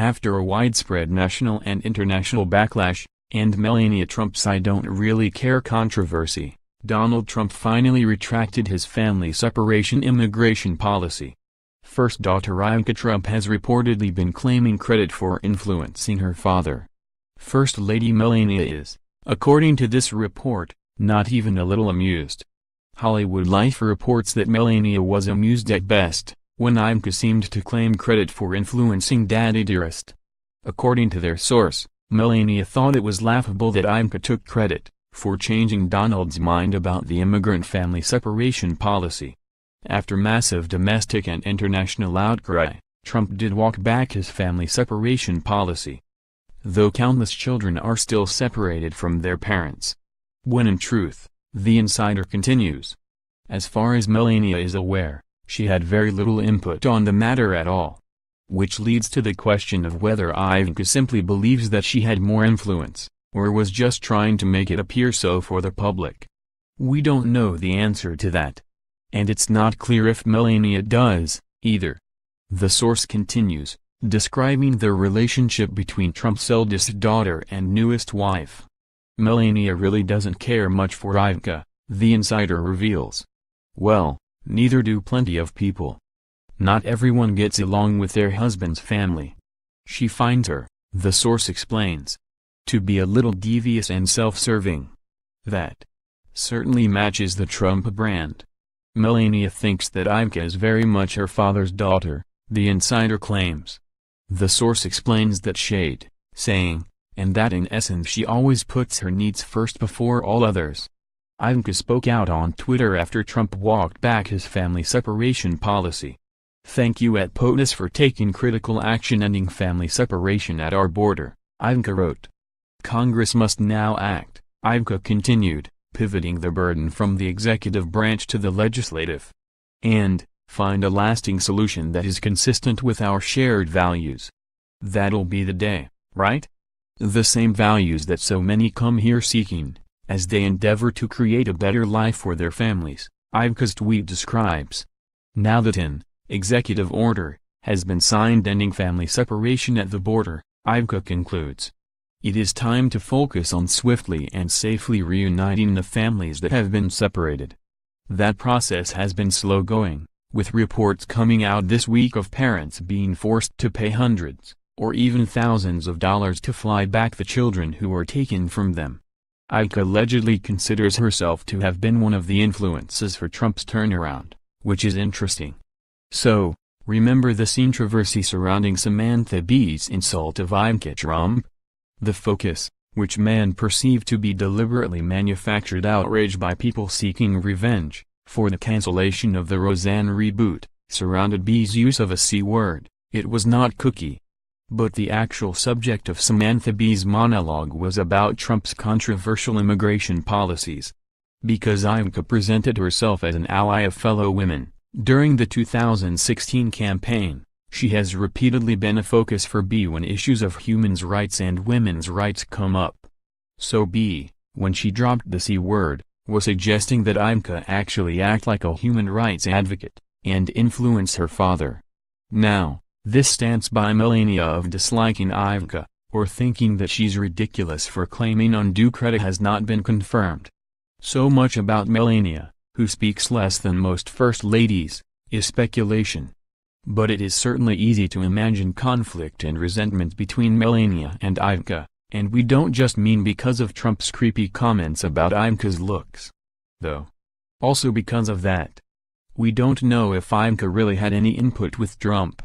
After a widespread national and international backlash, and Melania Trump's "I don't really care" controversy, Donald Trump finally retracted his family separation immigration policy. First daughter Ivanka Trump has reportedly been claiming credit for influencing her father. First Lady Melania is, according to this report, not even a little amused. Hollywood Life reports that Melania was amused at best when Ivanka seemed to claim credit for influencing Daddy Dearest. According to their source, Melania thought it was laughable that Ivanka took credit for changing Donald's mind about the immigrant family separation policy. After massive domestic and international outcry, Trump did walk back his family separation policy, though countless children are still separated from their parents. When in truth, the insider continues, as far as Melania is aware, she had very little input on the matter at all. Which leads to the question of whether Ivanka simply believes that she had more influence, or was just trying to make it appear so for the public. We don't know the answer to that. And it's not clear if Melania does, either. The source continues, describing the relationship between Trump's eldest daughter and newest wife. Melania really doesn't care much for Ivanka, the insider reveals. Well, neither do plenty of people. Not everyone gets along with their husband's family. She finds her, the source explains, to be a little devious and self-serving. That certainly matches the Trump brand. Melania thinks that Ivanka is very much her father's daughter, the insider claims. The source explains that shade, saying, and that in essence she always puts her needs first before all others. Ivanka spoke out on Twitter after Trump walked back his family separation policy. "Thank you at POTUS for taking critical action ending family separation at our border," Ivanka wrote. "Congress must now act," Ivanka continued, pivoting the burden from the executive branch to the legislative. "And find a lasting solution that is consistent with our shared values. That'll be the day, right? The same values that so many come here seeking, as they endeavor to create a better life for their families," Ivanka's tweet describes. Now that an executive order has been signed ending family separation at the border, Ivanka concludes, it is time to focus on swiftly and safely reuniting the families that have been separated. That process has been slow going, with reports coming out this week of parents being forced to pay hundreds, or even thousands of dollars to fly back the children who were taken from them. Ivanka allegedly considers herself to have been one of the influences for Trump's turnaround, which is interesting. So, remember the controversy surrounding Samantha Bee's insult of Ivanka Trump? The focus, which man perceived to be deliberately manufactured outrage by people seeking revenge for the cancellation of the Roseanne reboot, surrounded Bee's use of a C-word. It was not cookie. But the actual subject of Samantha Bee's monologue was about Trump's controversial immigration policies. Because Ivanka presented herself as an ally of fellow women, during the 2016 campaign, she has repeatedly been a focus for Bee when issues of human rights and women's rights come up. So Bee, when she dropped the C-word, was suggesting that Ivanka actually act like a human rights advocate, and influence her father. Now, this stance by Melania of disliking Ivanka, or thinking that she's ridiculous for claiming undue credit has not been confirmed. So much about Melania, who speaks less than most first ladies, is speculation. But it is certainly easy to imagine conflict and resentment between Melania and Ivanka, and we don't just mean because of Trump's creepy comments about Ivanka's looks. Though. Also because of that. We don't know if Ivanka really had any input with Trump.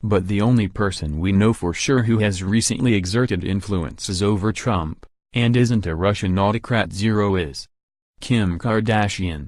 But the only person we know for sure who has recently exerted influences over Trump, and isn't a Russian autocrat zero is Kim Kardashian.